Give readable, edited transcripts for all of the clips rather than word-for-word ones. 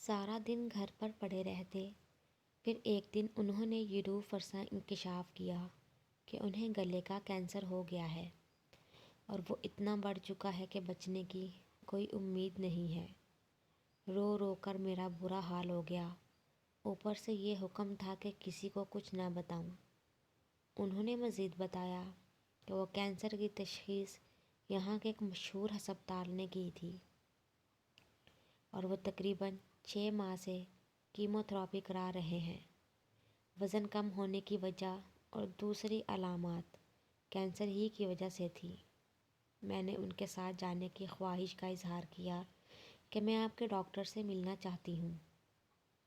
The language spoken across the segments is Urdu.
سارا دن گھر پر پڑے رہتے۔ پھر ایک دن انہوں نے یہ روح فرسا انکشاف کیا کہ انہیں گلے کا کینسر ہو گیا ہے اور وہ اتنا بڑھ چکا ہے کہ بچنے کی کوئی امید نہیں ہے۔ رو رو کر میرا برا حال ہو گیا۔ اوپر سے یہ حکم تھا کہ کسی کو کچھ نہ بتاؤں۔ انہوں نے مزید بتایا کہ وہ کینسر کی تشخیص یہاں کے ایک مشہور ہسپتال نے کی تھی اور وہ تقریباً 6 ماہ سے کیمو تھراپی کرا رہے ہیں۔ وزن کم ہونے کی وجہ اور دوسری علامات کینسر ہی کی وجہ سے تھی۔ میں نے ان کے ساتھ جانے کی خواہش کا اظہار کیا کہ میں آپ کے ڈاکٹر سے ملنا چاہتی ہوں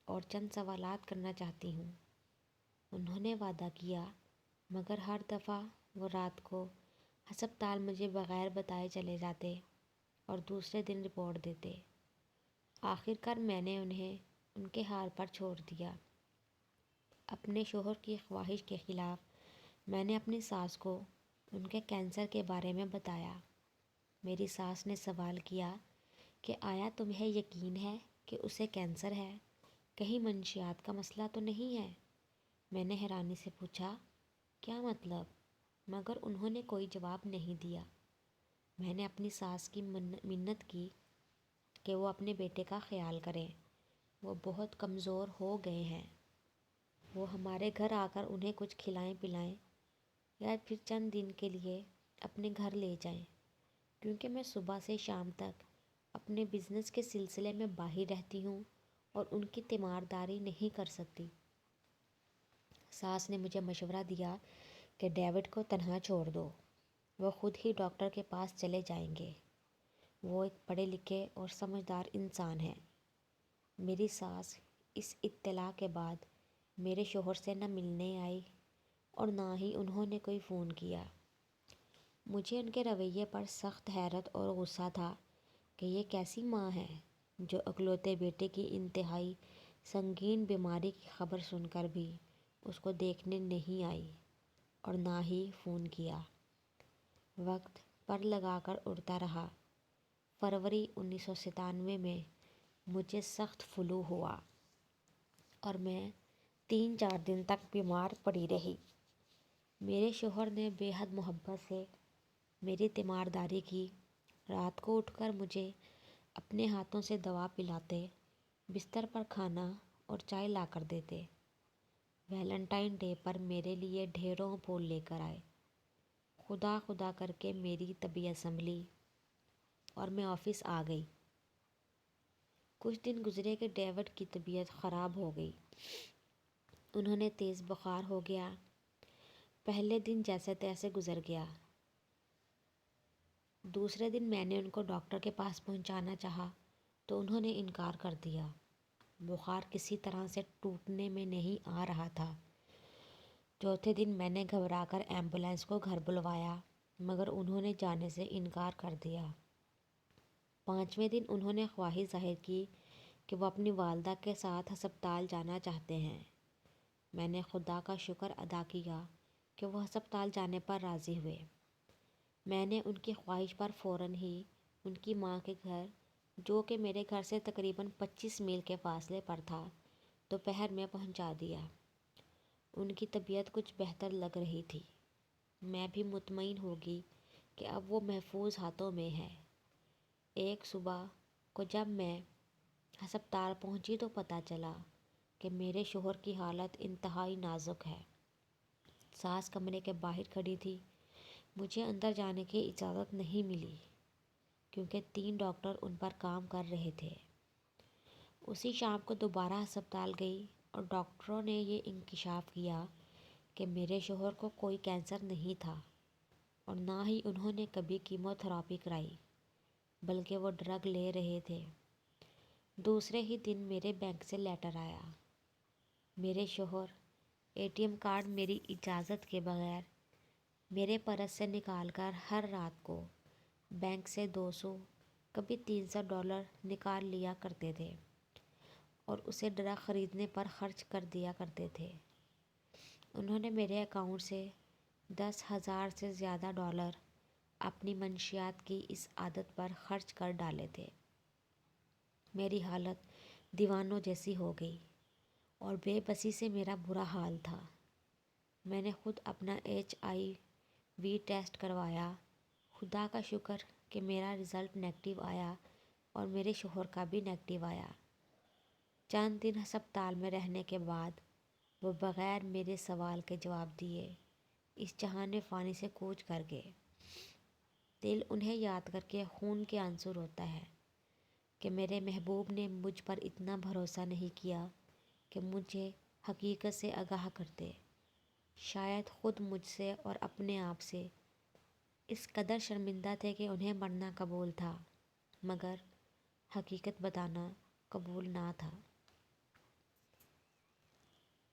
اور چند سوالات کرنا چاہتی ہوں۔ انہوں نے وعدہ کیا، مگر ہر دفعہ وہ رات کو ہسپتال مجھے بغیر بتائے چلے جاتے اور دوسرے دن رپورٹ دیتے۔ آخر کار میں نے انہیں ان کے حال پر چھوڑ دیا۔ اپنے شوہر کی خواہش کے خلاف میں نے اپنی ساس کو ان کے کینسر کے بارے میں بتایا۔ میری ساس نے سوال کیا کہ آیا تمہیں یقین ہے کہ اسے کینسر ہے؟ کہیں منشیات کا مسئلہ تو نہیں ہے؟ میں نے حیرانی سے پوچھا، کیا مطلب؟ مگر انہوں نے کوئی جواب نہیں دیا۔ میں نے اپنی ساس کی منت کی کہ وہ اپنے بیٹے کا خیال کریں، وہ بہت کمزور ہو گئے ہیں۔ وہ ہمارے گھر آ کر انہیں کچھ کھلائیں پلائیں یا پھر چند دن کے لیے اپنے گھر لے جائیں، کیونکہ میں صبح سے شام تک اپنے بزنس کے سلسلے میں باہر رہتی ہوں اور ان کی تیمارداری نہیں کر سکتی۔ ساس نے مجھے مشورہ دیا کہ ڈیوڈ کو تنہا چھوڑ دو، وہ خود ہی ڈاکٹر کے پاس چلے جائیں گے۔ وہ ایک پڑھے لکھے اور سمجھدار انسان ہے۔ میری ساس اس اطلاع کے بعد میرے شوہر سے نہ ملنے آئی اور نہ ہی انہوں نے کوئی فون کیا۔ مجھے ان کے رویے پر سخت حیرت اور غصہ تھا کہ یہ کیسی ماں ہے جو اکلوتے بیٹے کی انتہائی سنگین بیماری کی خبر سن کر بھی اس کو دیکھنے نہیں آئی اور نہ ہی فون کیا۔ وقت پر لگا کر اڑتا رہا۔ فروری 1997 میں مجھے سخت فلو ہوا اور میں 3-4 دن تک بیمار پڑی رہی۔ میرے شوہر نے بے حد محبت سے میری تیمارداری کی۔ رات کو اٹھ کر مجھے اپنے ہاتھوں سے دوا پلاتے، بستر پر کھانا اور چائے لا کر دیتے۔ ویلنٹائن ڈے پر میرے لیے ڈھیروں پھول لے کر آئے۔ خدا خدا کر کے میری طبیعت سنبھلی اور میں آفس آ گئی۔ کچھ دن گزرے کہ ڈیوڈ کی طبیعت خراب ہو گئی۔ انہوں نے تیز بخار ہو گیا۔ پہلے دن جیسے تیسے گزر گیا۔ دوسرے دن میں نے ان کو ڈاکٹر کے پاس پہنچانا چاہا تو انہوں نے انکار کر دیا۔ بخار کسی طرح سے ٹوٹنے میں نہیں آ رہا تھا۔ چوتھے دن میں نے گھبرا کر ایمبولینس کو گھر بلوایا، مگر انہوں نے جانے سے انکار کر دیا۔ 5ویں دن انہوں نے خواہش ظاہر کی کہ وہ اپنی والدہ کے ساتھ ہسپتال جانا چاہتے ہیں۔ میں نے خدا کا شکر ادا کیا کہ وہ ہسپتال جانے پر راضی ہوئے۔ میں نے ان کی خواہش پر فوراً ہی ان کی ماں کے گھر، جو کہ میرے گھر سے تقریباً 25 میل کے فاصلے پر تھا، دوپہر میں پہنچا دیا۔ ان کی طبیعت کچھ بہتر لگ رہی تھی۔ میں بھی مطمئن ہو گئی کہ اب وہ محفوظ ہاتھوں میں ہے۔ ایک صبح کو جب میں ہسپتال پہنچی تو پتہ چلا کہ میرے شوہر کی حالت انتہائی نازک ہے۔ ساس کمرے کے باہر کھڑی تھی۔ مجھے اندر جانے کی اجازت نہیں ملی کیونکہ 3 ڈاکٹر ان پر کام کر رہے تھے۔ اسی شام کو دوبارہ ہسپتال گئی اور ڈاکٹروں نے یہ انکشاف کیا کہ میرے شوہر کو کوئی کینسر نہیں تھا اور نہ ہی انہوں نے کبھی کیمو تھراپی کرائی، بلکہ وہ ڈرگ لے رہے تھے۔ دوسرے ہی دن میرے بینک سے لیٹر آیا۔ میرے شوہر ATM کارڈ میری اجازت کے بغیر میرے پرس سے نکال کر ہر رات کو بینک سے $200 کبھی $300 نکال لیا کرتے تھے اور اسے ڈرگ خریدنے پر خرچ کر دیا کرتے تھے۔ انہوں نے میرے اکاؤنٹ سے $10,000 سے زیادہ اپنی منشیات کی اس عادت پر خرچ کر ڈالے تھے۔ میری حالت دیوانوں جیسی ہو گئی اور بے بسی سے میرا برا حال تھا۔ میں نے خود اپنا HIV ٹیسٹ کروایا۔ خدا کا شکر کہ میرا رزلٹ نیگیٹو آیا اور میرے شوہر کا بھی نیگیٹو آیا۔ چند دن ہسپتال میں رہنے کے بعد وہ بغیر میرے سوال کے جواب دیے اس جہان فانی سے کوچ کر گئے۔ دل انہیں یاد کر کے خون کے آنسو روتا ہے کہ میرے محبوب نے مجھ پر اتنا بھروسہ نہیں کیا کہ مجھے حقیقت سے آگاہ کرتے۔ شاید خود مجھ سے اور اپنے آپ سے اس قدر شرمندہ تھے کہ انہیں مرنا قبول تھا، مگر حقیقت بتانا قبول نہ تھا۔